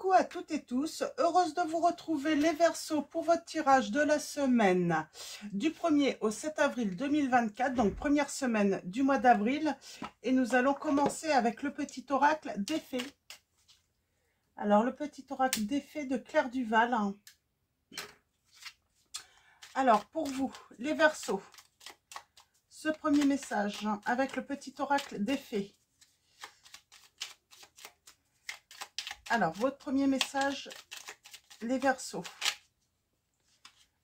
Coucou à toutes et tous, heureuse de vous retrouver les Verseaux pour votre tirage de la semaine du 1er au 7 avril 2024, donc première semaine du mois d'avril. Et nous allons commencer avec le petit oracle des fées. Alors le petit oracle des fées de Claire Duval. Alors pour vous, les Verseaux, ce premier message avec le petit oracle des fées. Alors, votre premier message, les Verseaux.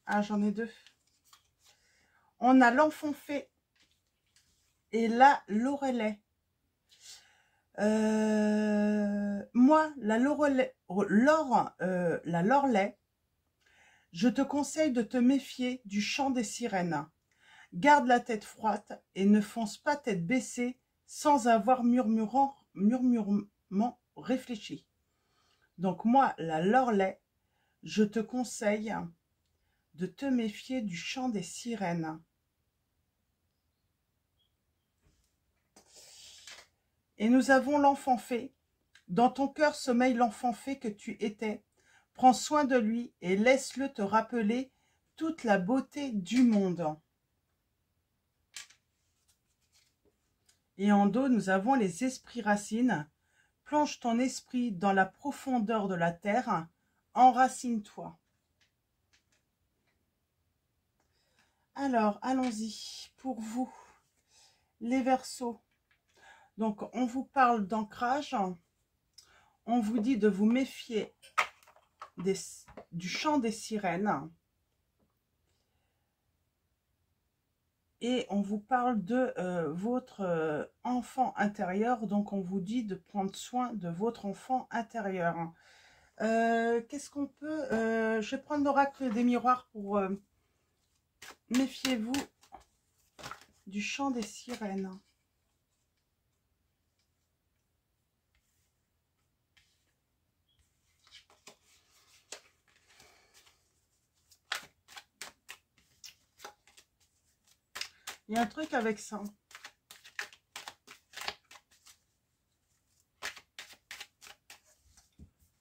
Ah, j'en ai deux. On a l'enfant fée et la Lorelai. Moi, la Lorelai, je te conseille de te méfier du chant des sirènes. Garde la tête froide et ne fonce pas tête baissée sans avoir murmurement réfléchi. Donc moi, la Lorelai, je te conseille de te méfier du chant des sirènes. Et nous avons l'enfant fée. Dans ton cœur sommeille l'enfant fée que tu étais. Prends soin de lui et laisse-le te rappeler toute la beauté du monde. Et en dos, nous avons les esprits racines. Plonge ton esprit dans la profondeur de la terre, enracine-toi. Alors, allons-y pour vous, les Verseaux. Donc, on vous parle d'ancrage. On vous dit de vous méfier du chant des sirènes. Et on vous parle de votre enfant intérieur. Donc, on vous dit de prendre soin de votre enfant intérieur. Qu'est-ce qu'on peut... je vais prendre l'oracle des miroirs pour... méfiez-vous du chant des sirènes. Il y a un truc avec ça.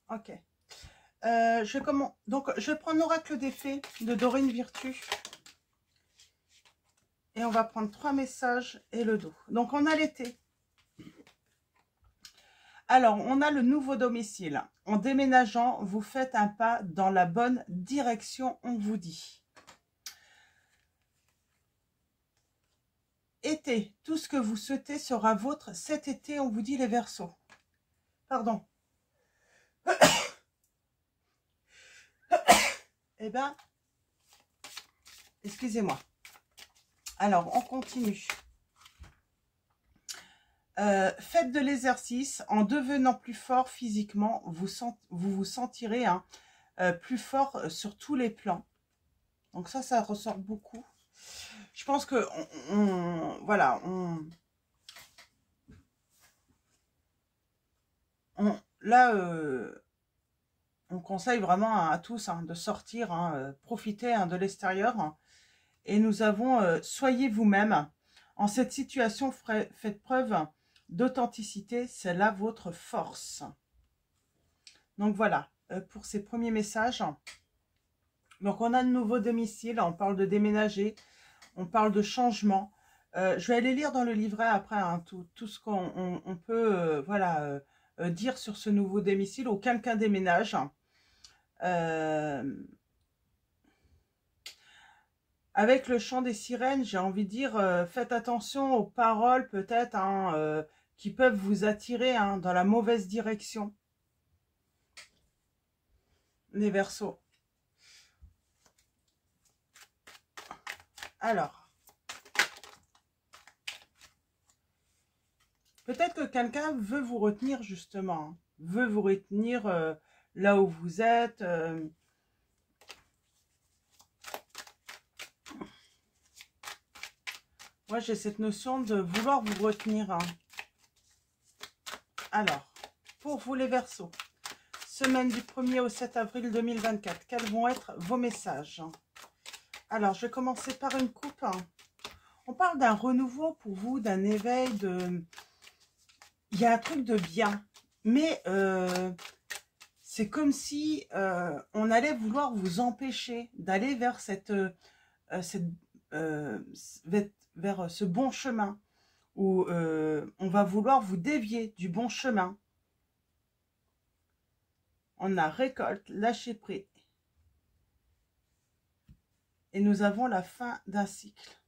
Ok. Je vais prendre l'oracle des fées de Dorine Virtue. Et on va prendre 3 messages et le dos. Donc, on a l'été. Alors, on a le nouveau domicile. En déménageant, vous faites un pas dans la bonne direction, on vous dit. Été, tout ce que vous souhaitez sera vôtre cet été, on vous dit les Verseaux. Pardon. Eh bien, excusez-moi. Alors, on continue. Faites de l'exercice. En devenant plus fort physiquement, vous vous sentirez plus fort sur tous les plans. Donc ça ressort beaucoup. Je pense que voilà, on conseille vraiment à tous de sortir, profiter de l'extérieur. Et nous avons soyez vous-même. En cette situation, faites preuve d'authenticité, c'est là votre force. Donc voilà, pour ces premiers messages. Donc on a de nouveau domicile, on parle de déménager, on parle de changement. Je vais aller lire dans le livret après tout ce qu'on peut dire sur ce nouveau domicile ou quelqu'un déménage. Avec le chant des sirènes, j'ai envie de dire, faites attention aux paroles peut-être qui peuvent vous attirer dans la mauvaise direction. Les Verseaux. Alors, peut-être que quelqu'un veut vous retenir justement, veut vous retenir là où vous êtes. Moi, j'ai cette notion de vouloir vous retenir. Alors, pour vous les Verseaux, semaine du 1er au 7 avril 2024, quels vont être vos messages? Alors, je vais commencer par une coupe. On parle d'un renouveau pour vous, d'un éveil, il y a un truc de bien, mais c'est comme si on allait vouloir vous empêcher d'aller vers cette, euh, vers ce bon chemin, où on va vouloir vous dévier du bon chemin. On a récolte, lâcher prise. Et nous avons la fin d'un cycle.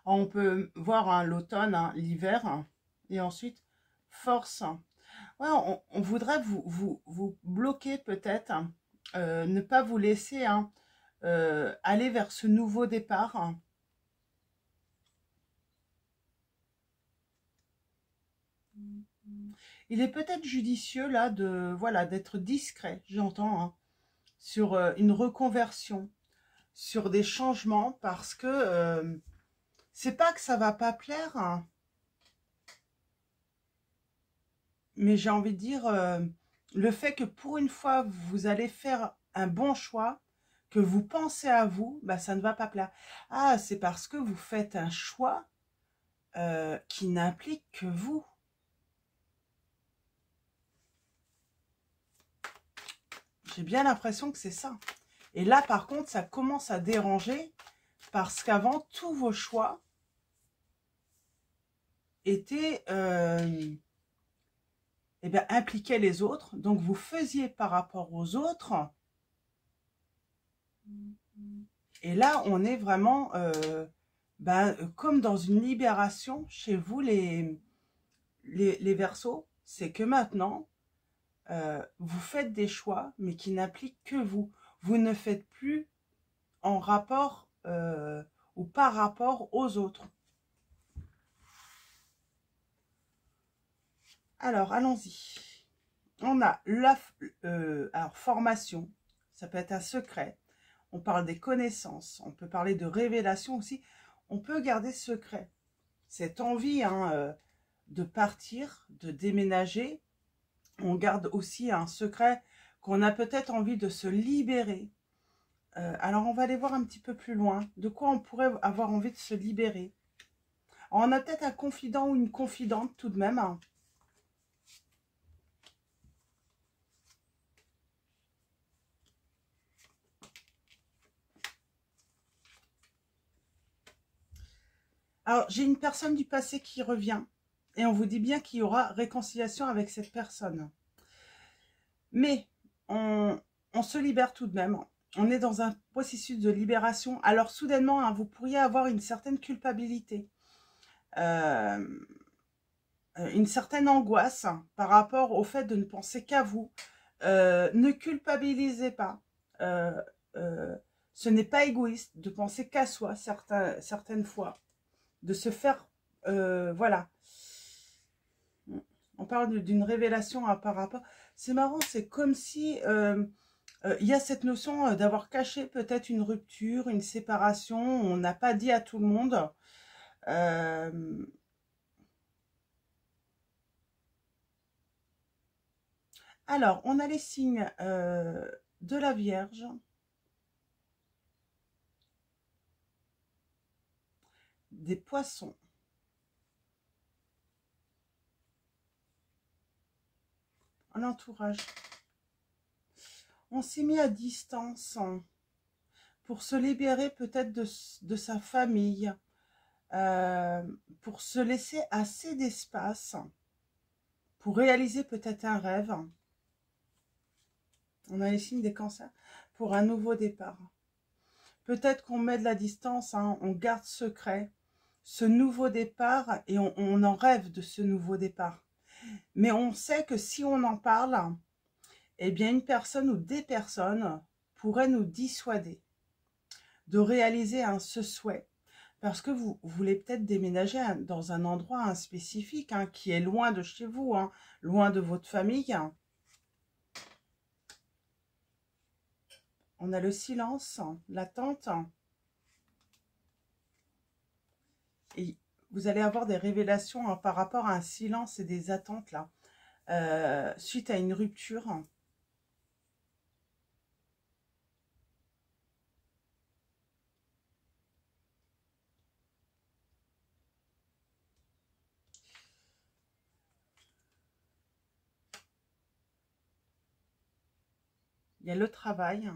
Alors, on peut voir hein, l'automne, hein, l'hiver, hein, et ensuite force. Ouais, on voudrait vous bloquer peut-être, hein, ne pas vous laisser hein, aller vers ce nouveau départ. Hein. Il est peut-être judicieux là de voilà d'être discret, j'entends, hein, sur une reconversion, sur des changements, parce que c'est pas que ça va pas plaire, hein, mais j'ai envie de dire le fait que pour une fois vous allez faire un bon choix, que vous pensez à vous, bah ça ne va pas plaire. Ah, c'est parce que vous faites un choix qui n'implique que vous. J'ai bien l'impression que c'est ça. Et là, par contre, ça commence à déranger parce qu'avant, tous vos choix étaient, eh bien, impliquaient les autres. Donc, vous faisiez par rapport aux autres. Et là, on est vraiment comme dans une libération chez vous, les Verseaux. C'est que maintenant, vous faites des choix, mais qui n'impliquent que vous. Vous ne faites plus en rapport ou par rapport aux autres. Alors, allons-y. On a alors, formation, ça peut être un secret. On parle des connaissances, on peut parler de révélation aussi. On peut garder secret. Cette envie hein, de partir, de déménager, on garde aussi un secret qu'on a peut-être envie de se libérer. Alors, on va aller voir un petit peu plus loin. De quoi on pourrait avoir envie de se libérer? Alors, on a peut-être un confident ou une confidente tout de même. Hein. Alors, j'ai une personne du passé qui revient. Et on vous dit bien qu'il y aura réconciliation avec cette personne. Mais on se libère tout de même. On est dans un processus de libération. Alors, soudainement, hein, vous pourriez avoir une certaine culpabilité. Une certaine angoisse hein, par rapport au fait de ne penser qu'à vous. Ne culpabilisez pas. Euh, euh, ce n'est pas égoïste de penser qu'à soi certaines fois. De se faire... voilà. On parle d'une révélation hein, par rapport... C'est marrant, c'est comme si... il y a cette notion d'avoir caché peut-être une rupture, une séparation. On n'a pas dit à tout le monde. Alors, on a les signes de la Vierge. Des poissons. Un entourage. On s'est mis à distance hein, pour se libérer peut-être de sa famille, pour se laisser assez d'espace, pour réaliser peut-être un rêve. On a les signes des cancers pour un nouveau départ. Peut-être qu'on met de la distance, hein, on garde secret ce nouveau départ et on en rêve de ce nouveau départ. Mais on sait que si on en parle, eh bien une personne ou des personnes pourraient nous dissuader de réaliser ce souhait. Parce que vous voulez peut-être déménager dans un endroit spécifique hein, qui est loin de chez vous, hein, loin de votre famille. On a le silence, l'attente. Et vous allez avoir des révélations hein, par rapport à un silence et des attentes là, suite à une rupture. Il y a le travail.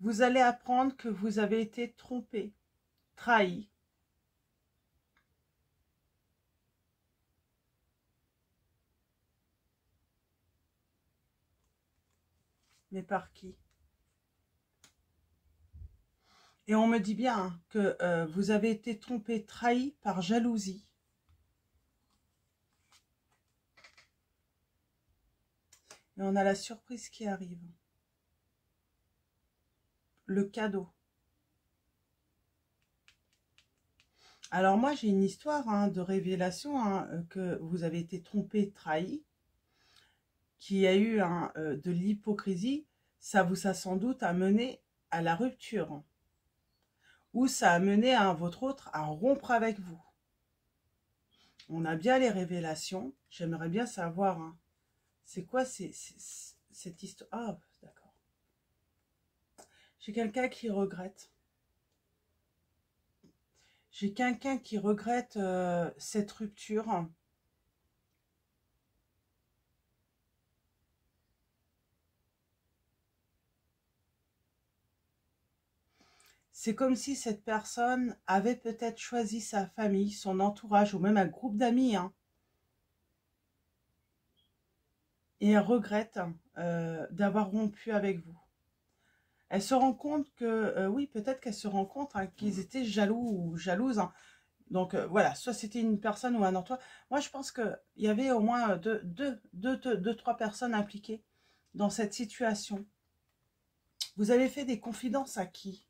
Vous allez apprendre que vous avez été trompé, trahi. Mais par qui? Et on me dit bien que vous avez été trompé, trahi par jalousie. Et on a la surprise qui arrive. Le cadeau. Alors moi, j'ai une histoire de révélation que vous avez été trompé, trahi, qui a eu de l'hypocrisie. Ça vous a sans doute amené à la rupture. Ou ça a mené votre autre à rompre avec vous. On a bien les révélations. J'aimerais bien savoir, c'est quoi cette histoire. Ah, d'accord. J'ai quelqu'un qui regrette. J'ai quelqu'un qui regrette cette rupture. C'est comme si cette personne avait peut-être choisi sa famille, son entourage ou même un groupe d'amis. Et elle regrette d'avoir rompu avec vous. Elle se rend compte que, oui, peut-être qu'elle se rend compte qu'ils étaient jaloux ou jalouses. Donc voilà, soit c'était une personne ou un entourage. Moi, je pense qu'il y avait au moins deux, trois personnes impliquées dans cette situation. Vous avez fait des confidences à qui?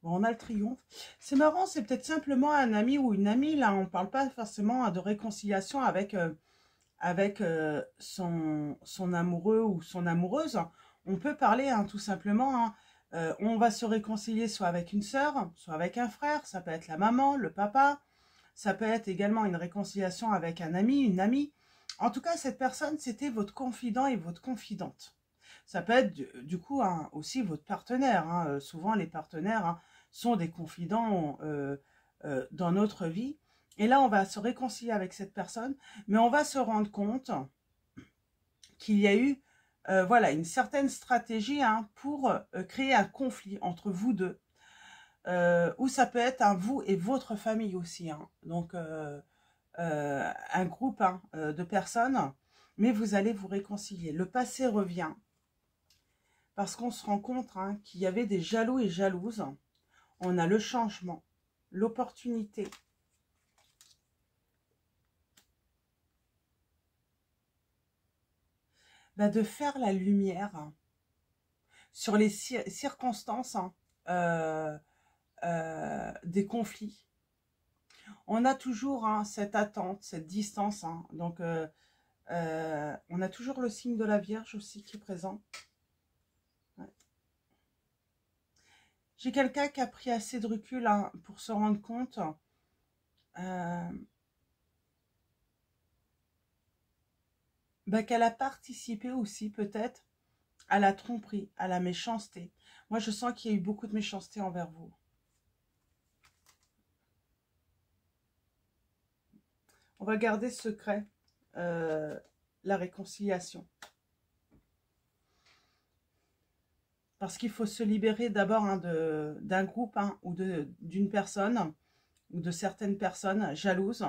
Bon, on a le triomphe. C'est marrant, c'est peut-être simplement un ami ou une amie. Là, on ne parle pas forcément de réconciliation avec son amoureux ou son amoureuse. On peut parler tout simplement. On va se réconcilier soit avec une sœur, soit avec un frère. Ça peut être la maman, le papa. Ça peut être également une réconciliation avec un ami, une amie. En tout cas, cette personne, c'était votre confident et votre confidente. Ça peut être du coup aussi votre partenaire. Souvent, les partenaires sont des confidents dans notre vie. Et là, on va se réconcilier avec cette personne, mais on va se rendre compte qu'il y a eu voilà, une certaine stratégie pour créer un conflit entre vous deux. Ou ça peut être vous et votre famille aussi. Donc, un groupe de personnes, mais vous allez vous réconcilier. Le passé revient parce qu'on se rend compte qu'il y avait des jaloux et jalouses. On a le changement, l'opportunité. De faire la lumière sur les circonstances des conflits. On a toujours cette attente, cette distance. Donc, on a toujours le signe de la Vierge aussi qui est présent. Ouais. J'ai quelqu'un qui a pris assez de recul pour se rendre compte qu'elle a participé aussi peut-être à la tromperie, à la méchanceté. Moi, je sens qu'il y a eu beaucoup de méchanceté envers vous. On va garder secret la réconciliation. Parce qu'il faut se libérer d'abord d'un groupe ou d'une personne ou de certaines personnes jalouses.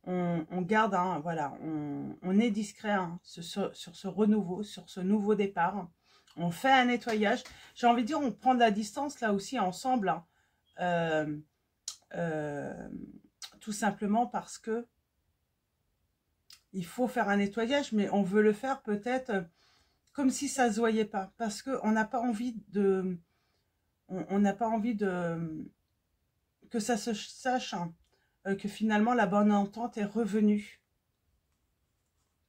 On garde, voilà, on est discret sur ce renouveau, sur ce nouveau départ. On fait un nettoyage. J'ai envie de dire, on prend de la distance là aussi ensemble. Tout simplement parce que il faut faire un nettoyage, mais on veut le faire peut-être comme si ça ne se voyait pas. Parce qu'on n'a pas envie de... On n'a pas envie de... que ça se sache, que finalement la bonne entente est revenue.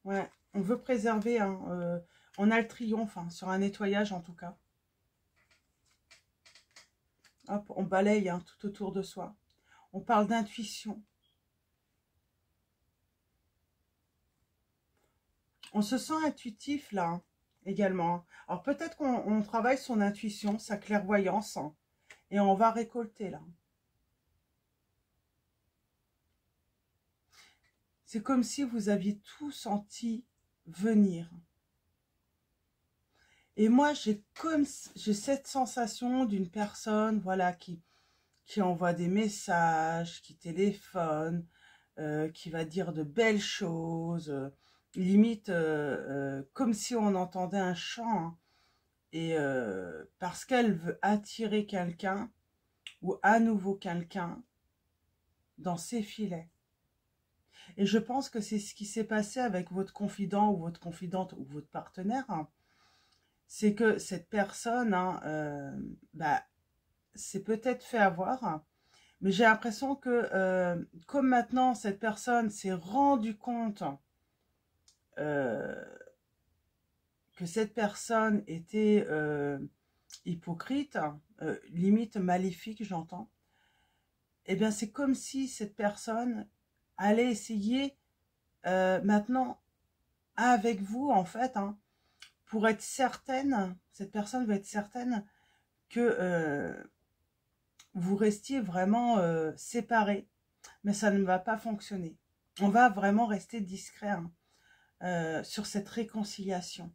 Ouais, on veut préserver, on a le triomphe, sur un nettoyage en tout cas. Hop, on balaye tout autour de soi. On parle d'intuition. On se sent intuitif là. également, hein. Alors peut-être qu'on travaille son intuition, sa clairvoyance, hein, et on va récolter là. C'est comme si vous aviez tout senti venir. Et moi, j'ai cette sensation d'une personne, voilà, qui envoie des messages, qui téléphone, qui va dire de belles choses, limite comme si on entendait un chant, hein. Et parce qu'elle veut attirer quelqu'un ou à nouveau quelqu'un dans ses filets. Et je pense que c'est ce qui s'est passé avec votre confident ou votre confidente ou votre partenaire, hein. C'est que cette personne, hein, bah, s'est peut-être fait avoir, hein, mais j'ai l'impression que comme maintenant cette personne s'est rendu compte euh, que cette personne était hypocrite, limite maléfique, j'entends, eh bien c'est comme si cette personne allait essayer maintenant avec vous, en fait, hein, pour être certaine, cette personne veut être certaine que vous restiez vraiment séparés, mais ça ne va pas fonctionner. On va vraiment rester discret, hein, sur cette réconciliation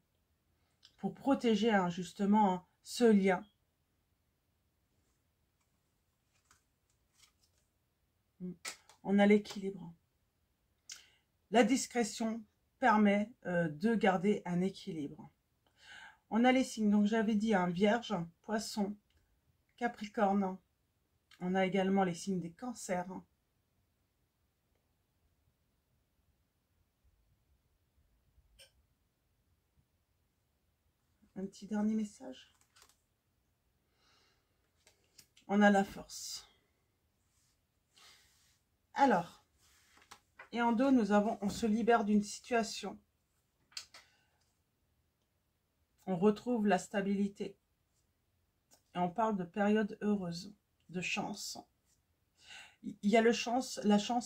pour protéger, hein, justement, hein, ce lien. On a l'équilibre. La discrétion permet de garder un équilibre. On a les signes, donc j'avais dit, hein, Vierge, Poisson, Capricorne. On a également les signes des cancers. Un petit dernier message. On a la force. Alors, et en dos, nous avons, on se libère d'une situation. On retrouve la stabilité. Et on parle de période heureuse, de chance. Il y a la chance,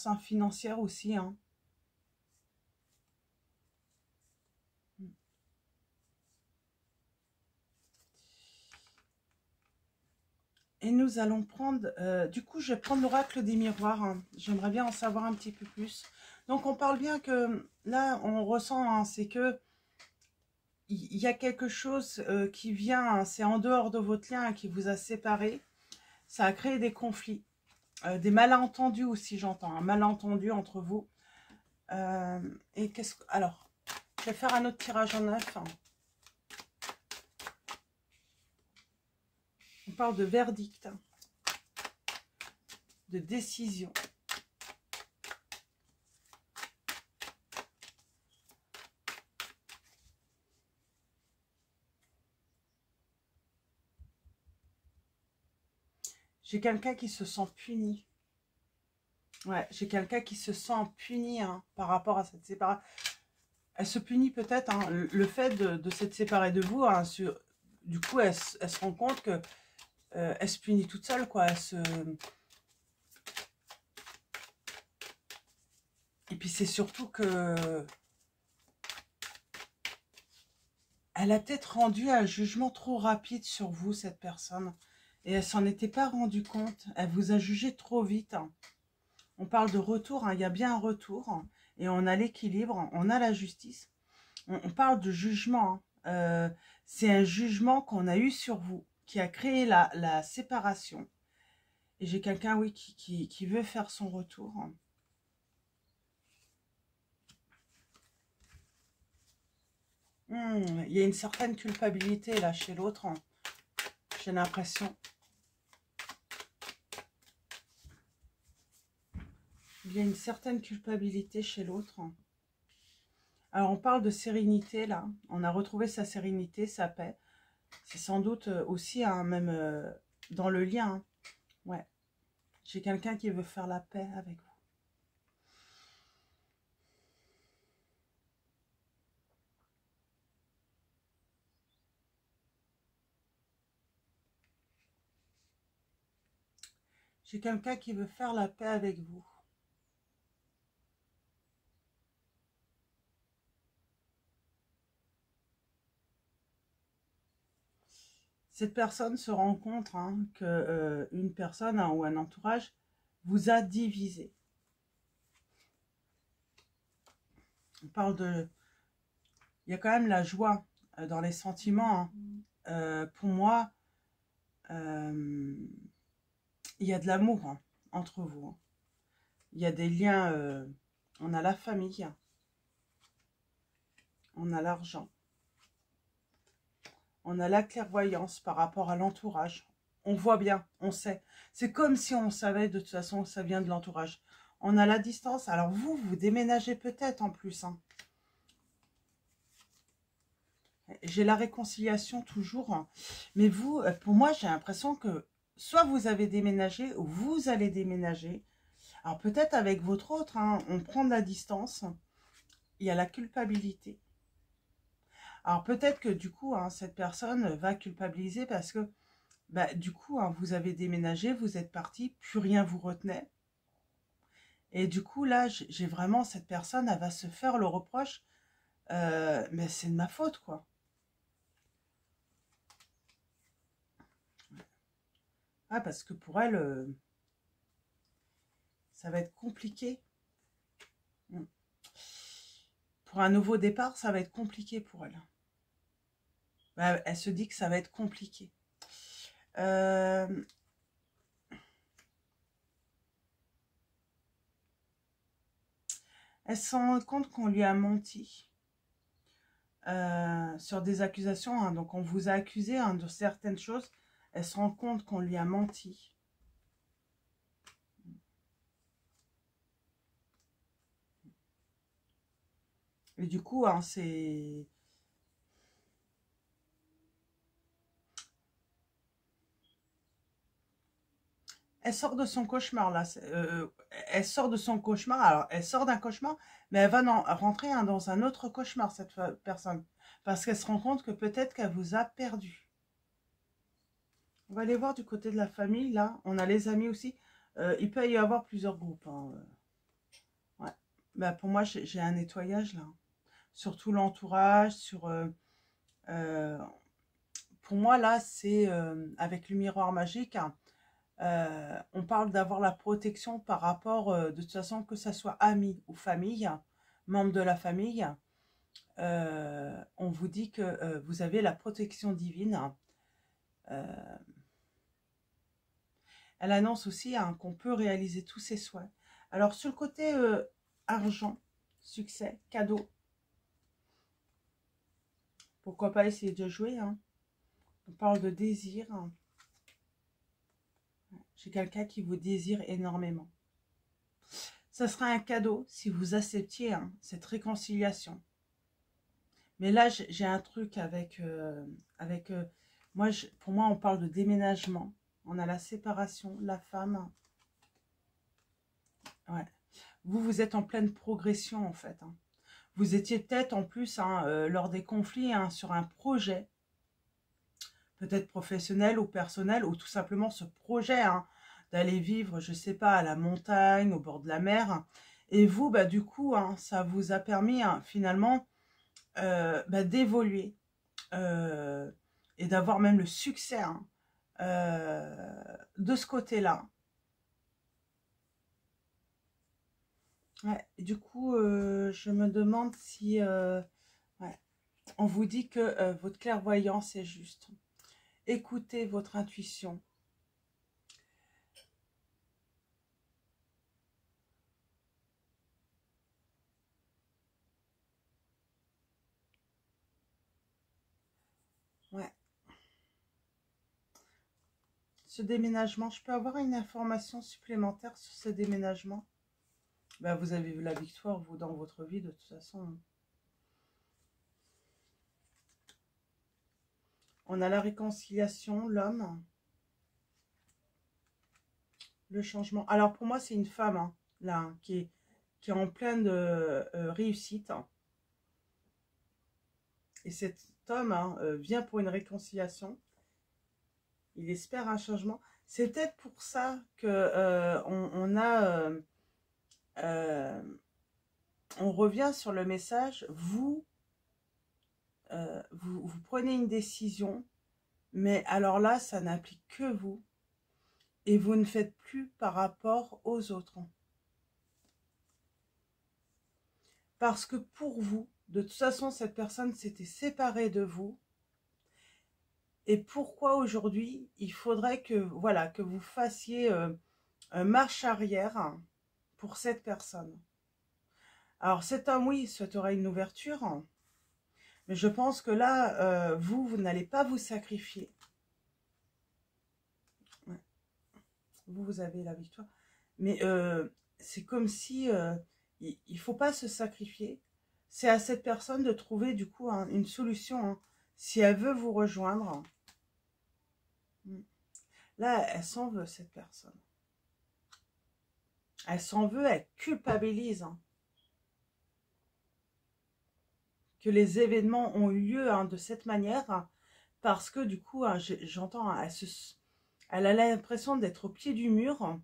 hein, financière aussi, hein. Et nous allons prendre, du coup, je vais prendre l'oracle des miroirs, hein. J'aimerais bien en savoir un petit peu plus. Donc, on parle bien que, là, on ressent, hein, c'est que il y a quelque chose qui vient, hein, c'est en dehors de votre lien, hein, qui vous a séparés. Ça a créé des conflits, des malentendus aussi, j'entends, un malentendu entre vous. Et qu'est-ce que... Alors, je vais faire un autre tirage en neuf, hein. On parle de verdict, de décision. J'ai quelqu'un qui se sent puni. Ouais, j'ai quelqu'un qui se sent puni, hein, par rapport à cette séparation. Elle se punit peut-être, hein, le fait de s'être séparée de vous, hein, du coup, elle se rend compte que elle se punit toute seule, quoi. Et puis c'est surtout que elle a peut-être rendu un jugement trop rapide sur vous, cette personne. Et elle s'en était pas rendue compte. Elle vous a jugé trop vite, hein. On parle de retour, hein, il y a bien un retour, hein, et on a l'équilibre, on a la justice. On parle de jugement, hein. C'est un jugement qu'on a eu sur vous, qui a créé la séparation. Et j'ai quelqu'un, oui, qui veut faire son retour. Il y a une certaine culpabilité là chez l'autre, hein. J'ai l'impression. Il y a une certaine culpabilité chez l'autre. Alors, on parle de sérénité, là. On a retrouvé sa sérénité, sa paix. C'est sans doute aussi, hein, même dans le lien, hein. Ouais. J'ai quelqu'un qui veut faire la paix avec vous. J'ai quelqu'un qui veut faire la paix avec vous. Cette personne se rend compte que une personne ou un entourage vous a divisé. On parle de... Il y a quand même la joie dans les sentiments. Pour moi, il y a de l'amour entre vous. Il y a des liens. On a la famille. On a l'argent. On a la clairvoyance par rapport à l'entourage. On voit bien, on sait. C'est comme si on savait de toute façon que ça vient de l'entourage. On a la distance. Alors vous, vous déménagez peut-être en plus. J'ai la réconciliation toujours. Mais vous, pour moi, j'ai l'impression que soit vous avez déménagé ou vous allez déménager. Alors peut-être avec votre autre, on prend de la distance. Il y a la culpabilité. Alors peut-être que du coup, cette personne va culpabiliser parce que du coup, vous avez déménagé, vous êtes parti, plus rien vous retenait. Et du coup, là, j'ai vraiment cette personne, elle va se faire le reproche, mais c'est de ma faute, quoi. Ah, parce que pour elle, ça va être compliqué. Pour un nouveau départ, ça va être compliqué pour elle. Elle se dit que ça va être compliqué. Elle se rend compte qu'on lui a menti sur des accusations. Donc, on vous a accusé de certaines choses. Elle se rend compte qu'on lui a menti. Et du coup, c'est... Elle sort de son cauchemar, là. Elle sort de son cauchemar. Alors, elle sort d'un cauchemar, mais elle va rentrer dans un autre cauchemar, cette personne. Parce qu'elle se rend compte que peut-être qu'elle vous a perdu. On va aller voir du côté de la famille, là. On a les amis aussi. Il peut y avoir plusieurs groupes. Ouais. Pour moi, j'ai un nettoyage, là. Sur tout l'entourage, sur... pour moi, là, c'est avec le miroir magique... on parle d'avoir la protection par rapport, de toute façon, que ça soit amis ou famille, membres de la famille. On vous dit que vous avez la protection divine. Elle annonce aussi qu'on peut réaliser tous ses souhaits. Alors, sur le côté argent, succès, cadeau, pourquoi pas essayer de jouer. On parle de désir. J'ai quelqu'un qui vous désire énormément. Ça sera un cadeau si vous acceptiez cette réconciliation. Mais là, j'ai un truc avec... pour moi, on parle de déménagement. On a la séparation, la femme. Ouais. Vous êtes en pleine progression, en fait. Vous étiez peut-être, en plus, lors des conflits, sur un projet. Peut-être professionnel ou personnel, ou tout simplement ce projet, d'aller vivre, je sais pas, à la montagne, au bord de la mer. Et vous, du coup, ça vous a permis, finalement, d'évoluer et d'avoir même le succès de ce côté-là. Ouais, du coup, je me demande si ouais, on vous dit que votre clairvoyance est juste. Écoutez votre intuition. Ouais. Ce déménagement, je peux avoir une information supplémentaire sur ce déménagement? Vous avez vu la victoire, vous, dans votre vie, de toute façon. On a la réconciliation, l'homme. Le changement. Alors, pour moi, c'est une femme, là, qui est en pleine réussite. Et cet homme vient pour une réconciliation. Il espère un changement. C'est peut-être pour ça que on revient sur le message. Vous prenez une décision Mais alors là, ça n'implique que vous. Et vous ne faites plus par rapport aux autres. Parce que pour vous, de toute façon, cette personne s'était séparée de vous. Et pourquoi aujourd'hui, il faudrait que, voilà, que vous fassiez marche arrière pour cette personne. Alors cet homme, oui, souhaiterait une ouverture. Mais je pense que là, vous n'allez pas vous sacrifier. Ouais. Vous avez la victoire. Mais c'est comme si il ne faut pas se sacrifier. C'est à cette personne de trouver du coup une solution. Hein. Si elle veut vous rejoindre, là, elle s'en veut, cette personne. Elle s'en veut, elle culpabilise. Hein. Que les événements ont eu lieu de cette manière. Parce que du coup, j'entends, elle a l'impression d'être au pied du mur.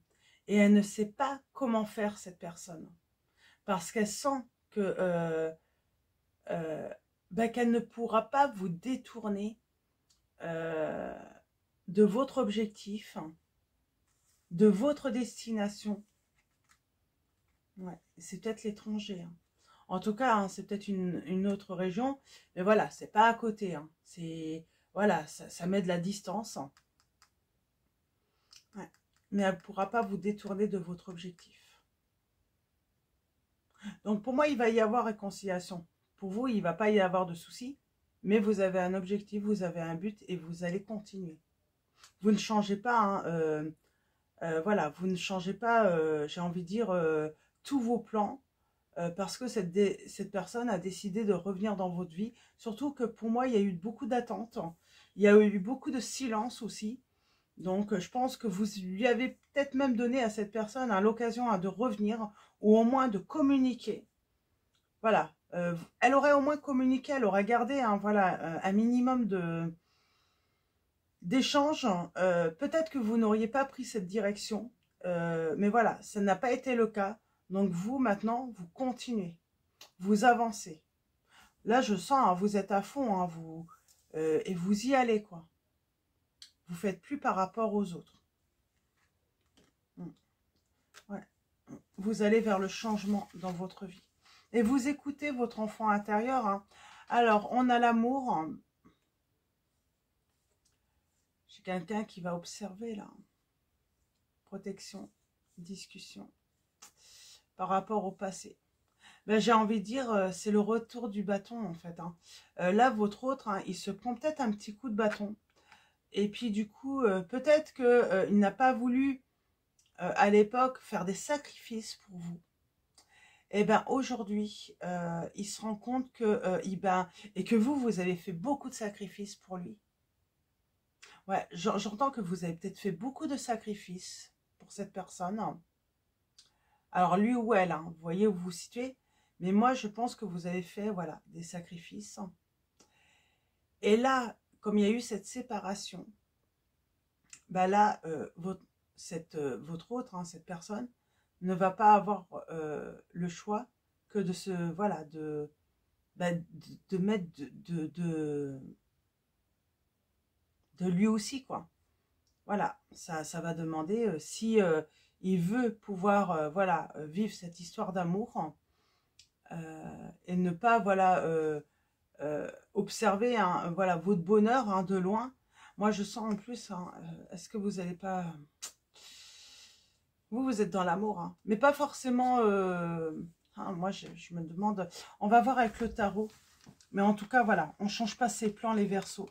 Et elle ne sait pas comment faire, cette personne. Parce qu'elle sent que qu'elle ne pourra pas vous détourner de votre objectif, de votre destination. Ouais, c'est peut-être l'étranger. Hein. En tout cas, hein, c'est peut-être une autre région. Mais voilà, c'est pas à côté. Hein. C'est voilà, ça met de la distance. Hein. Ouais. Mais elle ne pourra pas vous détourner de votre objectif. Donc pour moi, il va y avoir réconciliation. Pour vous, il ne va pas y avoir de soucis. Mais vous avez un objectif, vous avez un but et vous allez continuer. Vous ne changez pas, hein, voilà, vous ne changez pas, j'ai envie de dire, tous vos plans parce que cette personne a décidé de revenir dans votre vie. Surtout que pour moi, il y a eu beaucoup d'attentes. Il y a eu beaucoup de silence aussi. Donc, je pense que vous lui avez peut-être même donné à cette personne l'occasion de revenir ou au moins de communiquer. Voilà. Elle aurait au moins communiqué, elle aurait gardé voilà, un minimum d'échanges. Peut-être que vous n'auriez pas pris cette direction. Mais voilà, ça n'a pas été le cas. Donc vous, maintenant, vous continuez. Vous avancez. Là, je sens, hein, vous êtes à fond, hein, et vous y allez, quoi. Vous ne faites plus par rapport aux autres. Ouais. Vous allez vers le changement dans votre vie. Et vous écoutez votre enfant intérieur. Hein. Alors, on a l'amour. J'ai quelqu'un qui va observer, là. Protection, discussion. Par rapport au passé. Ben, j'ai envie de dire, c'est le retour du bâton, en fait. Hein. Là, votre autre, hein, il se prend peut-être un petit coup de bâton. Et puis, du coup, peut-être qu'il n'a pas voulu, à l'époque, faire des sacrifices pour vous. Et bien, aujourd'hui, il se rend compte que, et que vous avez fait beaucoup de sacrifices pour lui. Ouais, j'entends que vous avez peut-être fait beaucoup de sacrifices pour cette personne. Alors, lui ou elle, hein, vous voyez où vous vous situez. Mais moi, je pense que vous avez fait, voilà, des sacrifices. Et là, comme il y a eu cette séparation, ben là, votre autre, hein, cette personne, ne va pas avoir le choix que de se, voilà, de mettre de lui aussi, quoi. Voilà, ça va demander si il veut pouvoir, voilà, vivre cette histoire d'amour et ne pas, voilà, observer hein, voilà, votre bonheur hein, de loin. Moi, je sens en plus, hein, est-ce que vous n'allez pas... Vous êtes dans l'amour, hein, mais pas forcément... hein, moi, je me demande... On va voir avec le tarot. Mais en tout cas, voilà, on ne change pas ses plans, les Verseaux.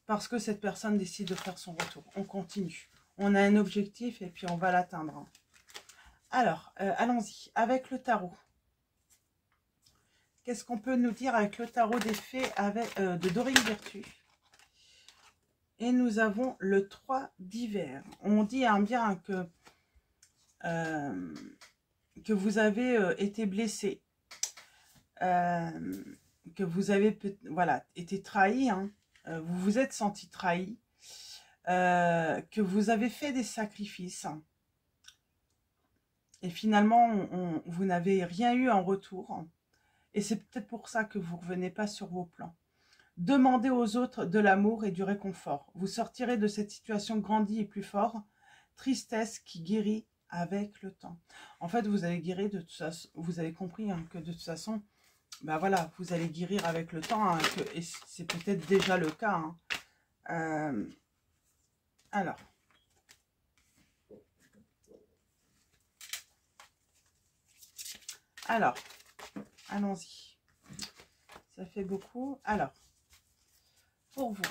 Parce que cette personne décide de faire son retour. On continue. On a un objectif et puis on va l'atteindre. Hein. Alors, allons-y. Avec le tarot. Qu'est-ce qu'on peut nous dire avec le tarot des fées avec, de Dorine Virtue? Et nous avons le 3 d'hiver. On dit hein, bien que vous avez été blessé. Que vous avez voilà, été trahi. Hein, vous vous êtes senti trahi. Que vous avez fait des sacrifices. Et finalement, vous n'avez rien eu en retour. Et c'est peut-être pour ça que vous ne revenez pas sur vos plans. Demandez aux autres de l'amour et du réconfort. Vous sortirez de cette situation grandi et plus fort. Tristesse qui guérit avec le temps. En fait, vous allez guérir de toute façon. Vous avez compris hein, que de toute façon, ben voilà, vous allez guérir avec le temps. Hein, et c'est peut-être déjà le cas. Hein. Alors. Alors, allons-y. Ça fait beaucoup. Alors, pour vous,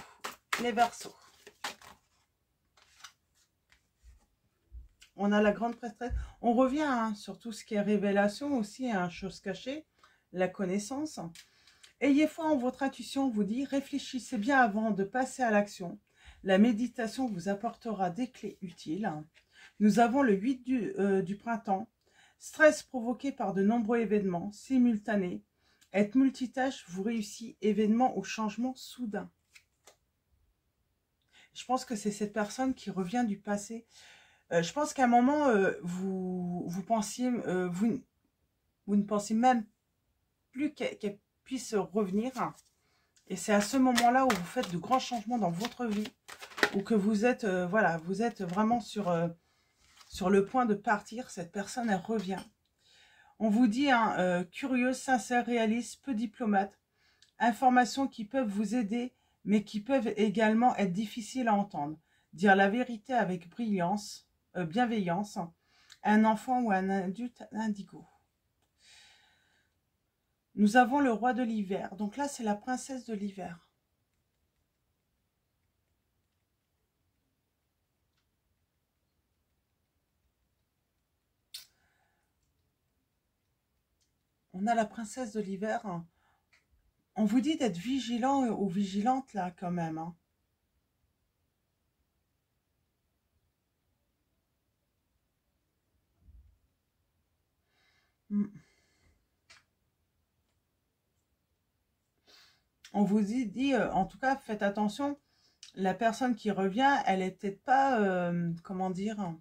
les Verseaux. On a la grande prêtresse. On revient hein, sur tout ce qui est révélation aussi, hein, chose cachée, la connaissance. Ayez foi en votre intuition, vous dit, réfléchissez bien avant de passer à l'action. La méditation vous apportera des clés utiles. Nous avons le 8 du printemps. Stress provoqué par de nombreux événements simultanés. Être multitâche vous réussit, événement ou changement soudain. Je pense que c'est cette personne qui revient du passé. Je pense qu'à un moment, vous pensiez, vous ne pensez même plus qu'elle puisse revenir. Et c'est à ce moment-là où vous faites de grands changements dans votre vie, ou que vous êtes, voilà, vous êtes vraiment sur le point de partir. Cette personne, elle revient. On vous dit, hein, curieuse, sincère, réaliste, peu diplomate. Informations qui peuvent vous aider, mais qui peuvent également être difficiles à entendre. Dire la vérité avec bienveillance. Un enfant ou un adulte indigo. Nous avons le roi de l'hiver. Donc là, c'est la princesse de l'hiver. On a la princesse de l'hiver. On vous dit d'être vigilant ou vigilante là quand même. Hein. On vous dit en tout cas, faites attention. La personne qui revient, elle est peut-être pas, comment dire,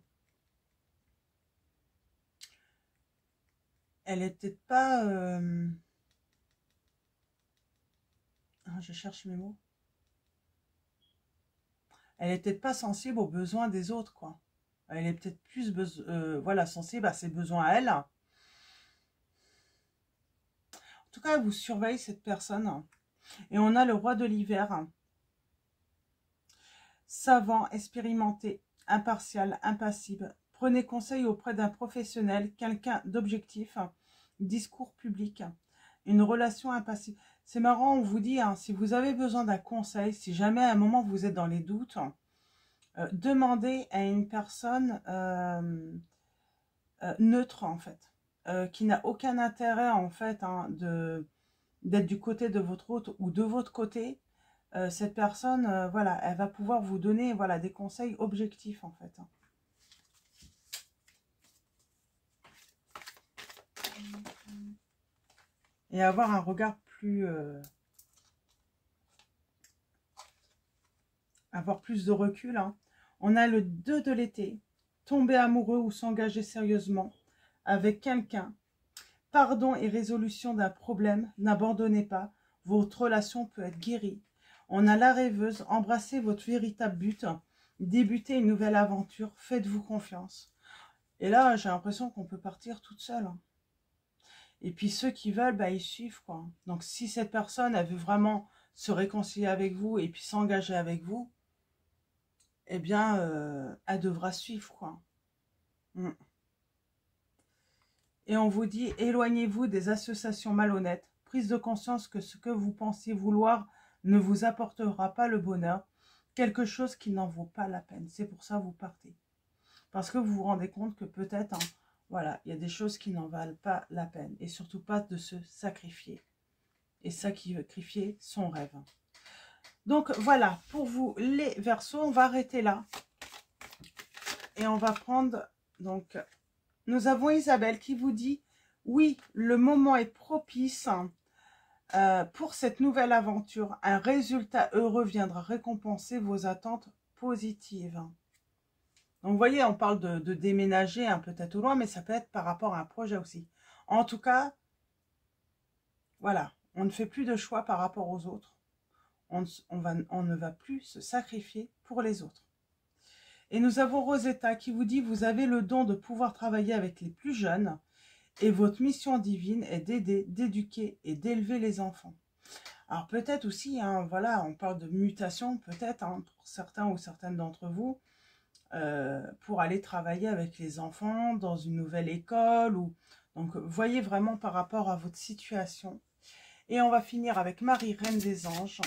elle est peut-être pas, je cherche mes mots. Elle est peut-être pas sensible aux besoins des autres, quoi. Elle est peut-être plus, voilà, sensible à ses besoins à elle. En tout cas, elle vous surveille, cette personne. Et on a le roi de l'hiver. Savant, expérimenté, impartial, impassible. Prenez conseil auprès d'un professionnel, quelqu'un d'objectif. Discours public. Une relation impassible. C'est marrant, on vous dit, hein, si vous avez besoin d'un conseil, si jamais à un moment vous êtes dans les doutes, demandez à une personne neutre, en fait. Qui n'a aucun intérêt, en fait, hein, d'être du côté de votre autre ou de votre côté. Cette personne, voilà, elle va pouvoir vous donner, voilà, des conseils objectifs, en fait. Et avoir un regard plus... avoir plus de recul. Hein. On a le 2 de l'été. Tomber amoureux ou s'engager sérieusement avec quelqu'un. Pardon et résolution d'un problème. N'abandonnez pas. Votre relation peut être guérie. On a la rêveuse. Embrassez votre véritable but. Débutez une nouvelle aventure. Faites-vous confiance. Et là, j'ai l'impression qu'on peut partir toute seule. Hein. Et puis ceux qui veulent, bah, ils suivent, quoi. Donc si cette personne, elle veut vraiment se réconcilier avec vous et puis s'engager avec vous, eh bien, elle devra suivre, quoi. Et on vous dit, éloignez-vous des associations malhonnêtes. Prise de conscience que ce que vous pensez vouloir ne vous apportera pas le bonheur. Quelque chose qui n'en vaut pas la peine. C'est pour ça que vous partez. Parce que vous vous rendez compte que peut-être, hein, voilà, il y a des choses qui n'en valent pas la peine. Et surtout pas de se sacrifier. Et sacrifier son rêve. Donc voilà, pour vous les Verseaux, on va arrêter là. Et on va prendre, donc, nous avons Isabelle qui vous dit, oui, le moment est propice pour cette nouvelle aventure. Un résultat heureux viendra récompenser vos attentes positives. Donc vous voyez, on parle de déménager un peut-être au loin, mais ça peut être par rapport à un projet aussi. En tout cas, voilà, on ne fait plus de choix par rapport aux autres. on ne va plus se sacrifier pour les autres. Et nous avons Rosetta qui vous dit, vous avez le don de pouvoir travailler avec les plus jeunes et votre mission divine est d'aider, d'éduquer et d'élever les enfants. Alors peut-être aussi, hein, voilà, on parle de mutation, peut-être hein, pour certains ou certaines d'entre vous, pour aller travailler avec les enfants dans une nouvelle école. Donc voyez vraiment par rapport à votre situation. Et on va finir avec Marie, Reine des Anges.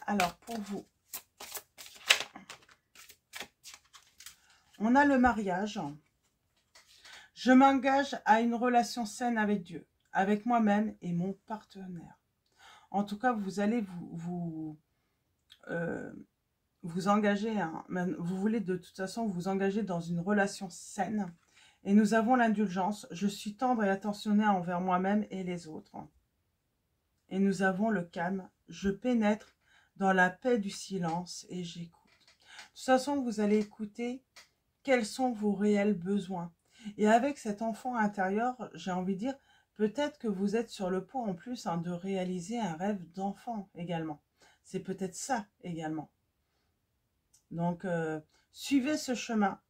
Alors pour vous, on a le mariage. Je m'engage à une relation saine avec Dieu, avec moi-même et mon partenaire. En tout cas, vous allez vous engager, hein, vous voulez de toute façon vous engager dans une relation saine. Et nous avons l'indulgence. Je suis tendre et attentionné envers moi-même et les autres. Et nous avons le calme. Je pénètre dans la paix du silence et j'écoute. De toute façon, vous allez écouter quels sont vos réels besoins. Et avec cet enfant intérieur, j'ai envie de dire, peut-être que vous êtes sur le point en plus hein, de réaliser un rêve d'enfant également. C'est peut-être ça également. Donc, suivez ce chemin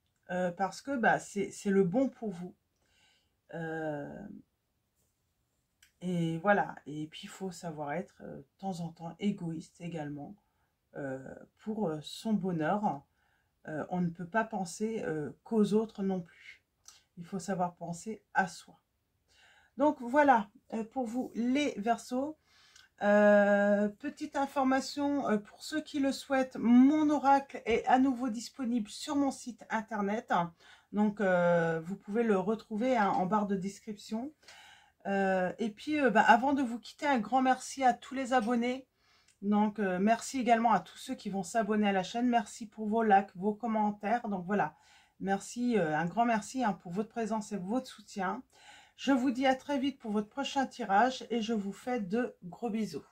parce que bah, c'est le bon pour vous. Et voilà. Et puis, il faut savoir être de temps en temps égoïste également pour son bonheur. On ne peut pas penser qu'aux autres non plus. Il faut savoir penser à soi. Donc voilà, pour vous les Verseaux. Petite information pour ceux qui le souhaitent, mon oracle est à nouveau disponible sur mon site internet. Donc vous pouvez le retrouver hein, en barre de description. Et puis avant de vous quitter, un grand merci à tous les abonnés. Donc merci également à tous ceux qui vont s'abonner à la chaîne. Merci pour vos likes, vos commentaires. Donc voilà, merci, un grand merci hein, pour votre présence et votre soutien. Je vous dis à très vite pour votre prochain tirage et je vous fais de gros bisous.